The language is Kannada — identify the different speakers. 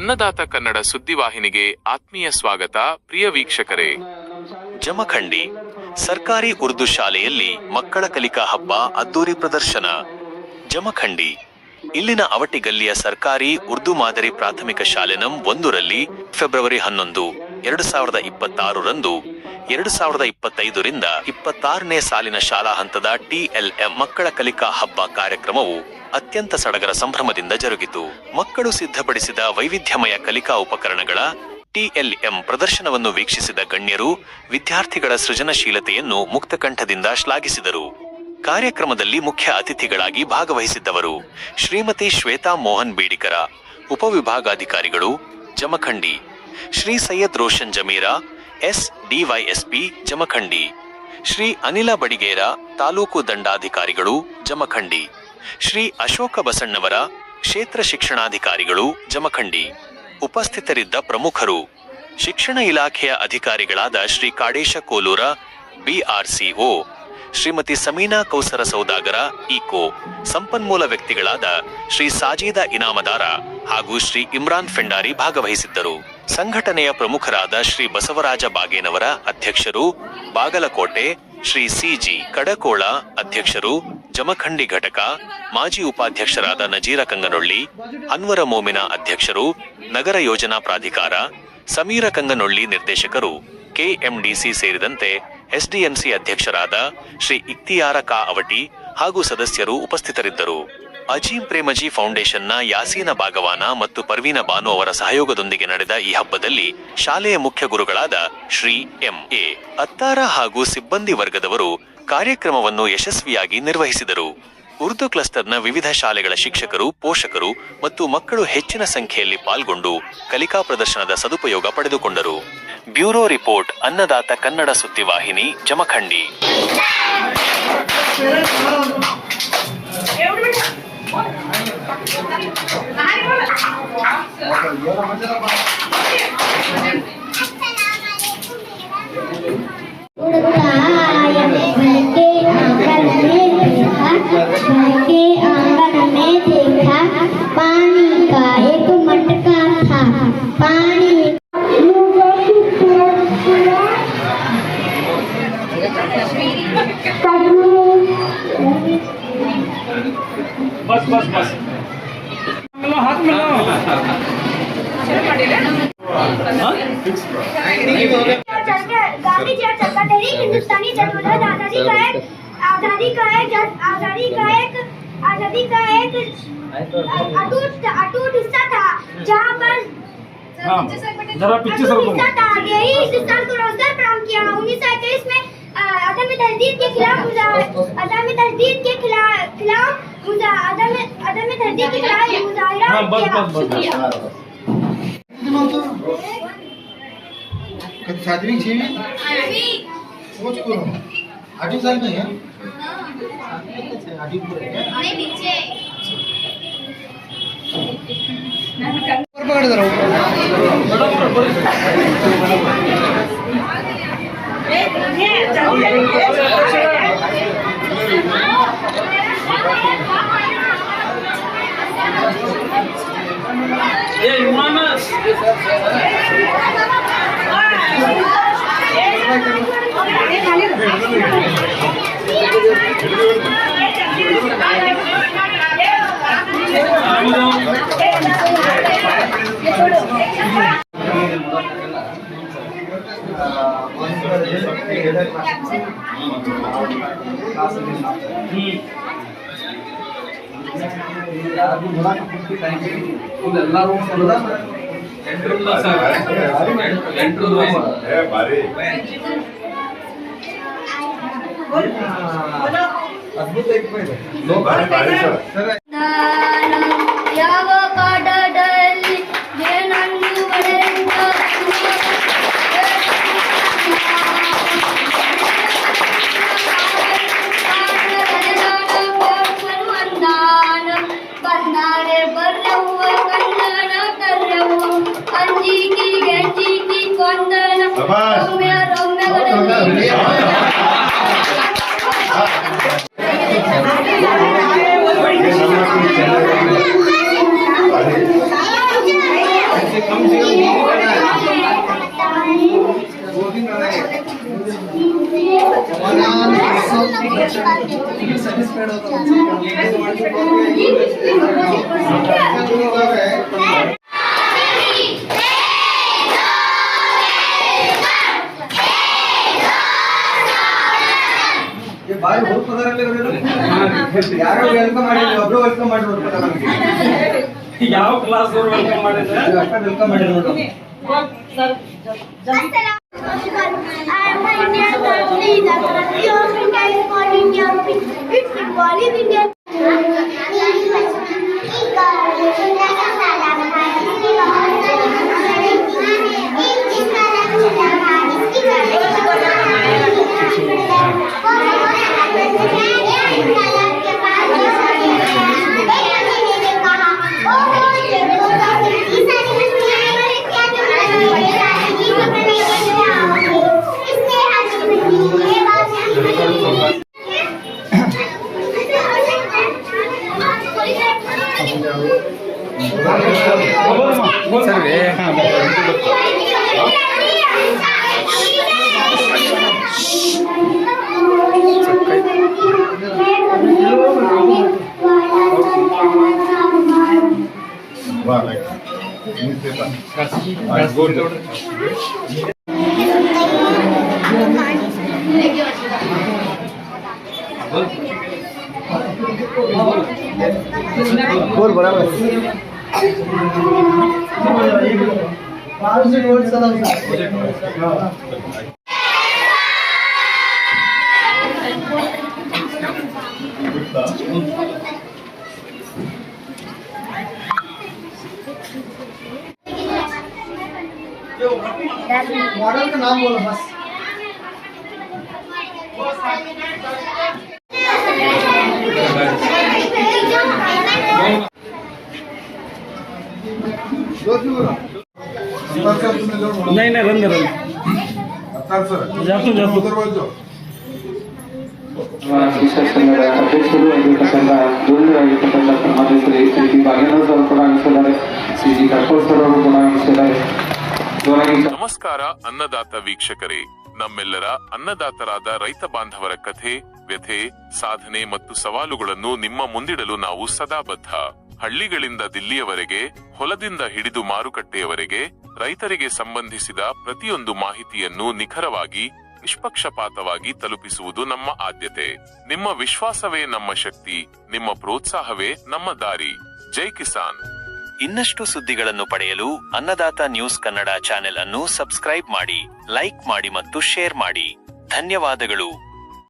Speaker 1: ಅನ್ನದಾತ ಕನ್ನಡ ಸುದ್ದಿವಾಹಿನಿಗೆ ಆತ್ಮೀಯ ಸ್ವಾಗತ. ಪ್ರಿಯ ವೀಕ್ಷಕರೇ,
Speaker 2: ಜಮಖಂಡಿ ಸರ್ಕಾರಿ ಉರ್ದು ಶಾಲೆಯಲ್ಲಿ ಮಕ್ಕಳ ಕಲಿಕಾ ಹಬ್ಬ ಅದ್ದೂರಿ ಪ್ರದರ್ಶನ. ಜಮಖಂಡಿ ಇಲ್ಲಿನ ಅವಟಿಗಲ್ಲಿಯ ಸರ್ಕಾರಿ ಉರ್ದು ಮಾದರಿ ಪ್ರಾಥಮಿಕ ಶಾಲೆ ನಂ 1ರಲ್ಲಿ ಫೆಬ್ರವರಿ 11, 2026ರಂದು 2025ರಿಂದ 26ನೇ ಸಾಲಿನ ಶಾಲಾ ಹಂತದ TLM ಮಕ್ಕಳ ಕಲಿಕಾ ಹಬ್ಬ ಕಾರ್ಯಕ್ರಮವು ಅತ್ಯಂತ ಸಡಗರ ಸಂಭ್ರಮದಿಂದ ಜರುಗಿತು. ಮಕ್ಕಳು ಸಿದ್ಧಪಡಿಸಿದ ವೈವಿಧ್ಯಮಯ ಕಲಿಕಾ ಉಪಕರಣಗಳ TLM ಪ್ರದರ್ಶನವನ್ನು ವೀಕ್ಷಿಸಿದ ಗಣ್ಯರು ವಿದ್ಯಾರ್ಥಿಗಳ ಸೃಜನಶೀಲತೆಯನ್ನು ಮುಕ್ತಕಂಠದಿಂದ ಶ್ಲಾಘಿಸಿದರು. ಕಾರ್ಯಕ್ರಮದಲ್ಲಿ ಮುಖ್ಯ ಅತಿಥಿಗಳಾಗಿ ಭಾಗವಹಿಸಿದ್ದವರು ಶ್ರೀಮತಿ ಶ್ವೇತಾ ಮೋಹನ್ ಬೇಡಿಕರ, ಉಪವಿಭಾಗಾಧಿಕಾರಿಗಳು ಜಮಖಂಡಿ, ಶ್ರೀ ಸೈಯದ್ ರೋಷನ್ ಜಮೀರಾ, SDYSP ಜಮಖಂಡಿ, ಶ್ರೀ ಅನಿಲ ಬಡಿಗೇರ, ತಾಲೂಕು ದಂಡಾಧಿಕಾರಿಗಳು ಜಮಖಂಡಿ, ಶ್ರೀ ಅಶೋಕ ಬಸಣ್ಣವರ, ಕ್ಷೇತ್ರ ಶಿಕ್ಷಣಾಧಿಕಾರಿಗಳು ಜಮಖಂಡಿ. ಉಪಸ್ಥಿತರಿದ್ದ ಪ್ರಮುಖರು ಶಿಕ್ಷಣ ಇಲಾಖೆಯ ಅಧಿಕಾರಿಗಳಾದ ಶ್ರೀ ಕಾಡೇಶ ಕೋಲೂರ, BRCO, ಶ್ರೀಮತಿ ಸಮೀನಾ ಕೌಸರ ಸೌದಾಗರ, ಇಕೋ, ಸಂಪನ್ಮೂಲ ವ್ಯಕ್ತಿಗಳಾದ ಶ್ರೀ ಸಾಜೀದಾ ಇನಾಮದಾರ ಹಾಗೂ ಶ್ರೀ ಇಮ್ರಾನ್ ಫೆಂಡಾರಿ ಭಾಗವಹಿಸಿದ್ದರು. ಸಂಘಟನೆಯ ಪ್ರಮುಖರಾದ ಶ್ರೀ ಬಸವರಾಜ ಬಾಗೇನವರ, ಅಧ್ಯಕ್ಷರು ಬಾಗಲಕೋಟೆ, ಶ್ರೀ CG ಕಡಕೋಳ, ಅಧ್ಯಕ್ಷರು ಜಮಖಂಡಿ ಘಟಕ, ಮಾಜಿ ಉಪಾಧ್ಯಕ್ಷರಾದ ನಜೀರ ಕಂಗನೊಳ್ಳಿ, ಅನ್ವರ ಮೋಮಿನ, ಅಧ್ಯಕ್ಷರು ನಗರ ಯೋಜನಾ ಪ್ರಾಧಿಕಾರ, ಸಮೀರ ಕಂಗನೊಳ್ಳಿ, ನಿರ್ದೇಶಕರು KMDC ಸೇರಿದಂತೆ SDMC ಅಧ್ಯಕ್ಷರಾದ ಶ್ರೀ ಇಕ್ತಿಯಾರ ಕಾ ಅವಟಿ ಹಾಗೂ ಸದಸ್ಯರು ಉಪಸ್ಥಿತರಿದ್ದರು. ಅಜೀಂ ಪ್ರೇಮಜಿ ಫೌಂಡೇಶನ್ನ ಯಾಸೀನ ಬಾಗವಾನ ಮತ್ತು ಪರ್ವೀನ ಬಾನು ಅವರ ಸಹಯೋಗದೊಂದಿಗೆ ನಡೆದ ಈ ಹಬ್ಬದಲ್ಲಿ ಶಾಲೆಯ ಮುಖ್ಯ ಗುರುಗಳಾದ ಶ್ರೀ MA ಅತ್ತಾರ ಹಾಗೂ ಸಿಬ್ಬಂದಿ ವರ್ಗದವರು ಕಾರ್ಯಕ್ರಮವನ್ನು ಯಶಸ್ವಿಯಾಗಿ ನಿರ್ವಹಿಸಿದರು. ಉರ್ದು ಕ್ಲಸ್ಟರ್ನ ವಿವಿಧ ಶಾಲೆಗಳ ಶಿಕ್ಷಕರು, ಪೋಷಕರು ಮತ್ತು ಮಕ್ಕಳು ಹೆಚ್ಚಿನ ಸಂಖ್ಯೆಯಲ್ಲಿ ಪಾಲ್ಗೊಂಡು ಕಲಿಕಾ ಪ್ರದರ್ಶನದ ಸದುಪಯೋಗ ಪಡೆದುಕೊಂಡರು. ಬ್ಯೂರೋ ರಿಪೋರ್ಟ್, ಅನ್ನದಾತ ಕನ್ನಡ ಸುದ್ದಿವಾಹಿನಿ, ಜಮಖಂಡಿ.
Speaker 3: पानी का एक मटका था, पानी
Speaker 4: बस बस बस मिलो, हाथ मिलो।
Speaker 3: गांधी जी चरखा तहरीक हिंदुस्तानी जदोजहद आजादी का एक अटूट हिस्सा था, जहाँ पर
Speaker 4: जरा पीछे सर
Speaker 3: हिस्सा था। यही हिंदुस्तान को रोजगार प्रदान किया। 1921 में अदम तहदीद के खिलाफ
Speaker 5: सातवीं 6वीं सोच करो 8 साल में है, 8 पूरे नहीं नीचे पकड़ दो
Speaker 4: ये इमानस
Speaker 5: ಅದ್ಭುತ
Speaker 3: ಯಾವ ಪಾಠದಲ್ಲಿ ಏನನ್ನು ಬರೆದ ಬಂದಾರೆ ಬರ್ರವ್ವ ಕನ್ನಡ ಕರ್ರವ್ವ ಅಂಜಿಕಿ ಗಂಜಿಕಿ ಕೊಂದನ ರಮ್ಯ ರಮ್ಯಗಳಲ್ಲಿ
Speaker 5: ಬಾರಿ ಹುಡುಕದರಲ್ಲಿ ಯಾರೋ ವೆಲ್ಕಮ್ ಮಾಡಿದ್ರು, ಒಬ್ರು ವೆಲ್ಕಮ್ ಮಾಡಿದ್ರು ನಮಗೆ.
Speaker 4: ಯಾವ ಕ್ಲಾಸ್ ಅವ್ರು ವೆಲ್ಕಮ್ ಮಾಡಿದ್ರೆ
Speaker 5: ವೆಲ್ಕಮ್ ಮಾಡಿದ್ರು. बोल बराबर मॉडल का नाम बोलो बस।
Speaker 4: नहीं रन
Speaker 6: ಶಿಕ್ಷಕ ಸಂಘದ ಅಧ್ಯಕ್ಷರು ಆಗಿರ್ತಕ್ಕಂಥ ಗೌರವರಾಗಿರ್ತಕ್ಕಂಥ ಸನ್ಮಾನ್ಯ ಶ್ರೀ ಡಿ ಭಾಗ್ಯನಾಥ್ ಅವರು ಕೂಡ ಆಗಿದ್ದಾರೆ, ಶ್ರೀ ಜಿ ಕರ್ಕೋಳ್ ಸರ್ ಅವರು ಕೂಡ ಆಗಿದ್ದಾರೆ.
Speaker 1: ನಮಸ್ಕಾರ ಅನ್ನದಾತ ವೀಕ್ಷಕರೇ, ನಮ್ಮೆಲ್ಲರ ಅನ್ನದಾತರಾದ ರೈತ ಬಾಂಧವರ ಕಥೆ, ವ್ಯಥೆ, ಸಾಧನೆ ಮತ್ತು ಸವಾಲುಗಳನ್ನು ನಿಮ್ಮ ಮುಂದಿಡಲು ನಾವು ಸದಾ ಬದ್ಧ. ಹಳ್ಳಿಗಳಿಂದ ದಿಲ್ಲಿಯವರೆಗೆ, ಹೊಲದಿಂದ ಹಿಡಿದು ಮಾರುಕಟ್ಟೆಯವರೆಗೆ ರೈತರಿಗೆ ಸಂಬಂಧಿಸಿದ ಪ್ರತಿಯೊಂದು ಮಾಹಿತಿಯನ್ನು ನಿಖರವಾಗಿ, ನಿಷ್ಪಕ್ಷಪಾತವಾಗಿ ತಲುಪಿಸುವುದು ನಮ್ಮ ಆದ್ಯತೆ. ನಿಮ್ಮ ವಿಶ್ವಾಸವೇ ನಮ್ಮ ಶಕ್ತಿ, ನಿಮ್ಮ ಪ್ರೋತ್ಸಾಹವೇ ನಮ್ಮ ದಾರಿ. ಜೈ ಕಿಸಾನ್.
Speaker 2: ಇನ್ನಷ್ಟು ಸುದ್ದಿಗಳನ್ನು ಪಡೆಯಲು ಅನ್ನದಾತ ನ್ಯೂಸ್ ಕನ್ನಡ ಚಾನೆಲ್ ಅನ್ನು ಸಬ್ಸ್ಕ್ರೈಬ್ ಮಾಡಿ, ಲೈಕ್ ಮಾಡಿ ಮತ್ತು ಶೇರ್ ಮಾಡಿ. ಧನ್ಯವಾದಗಳು.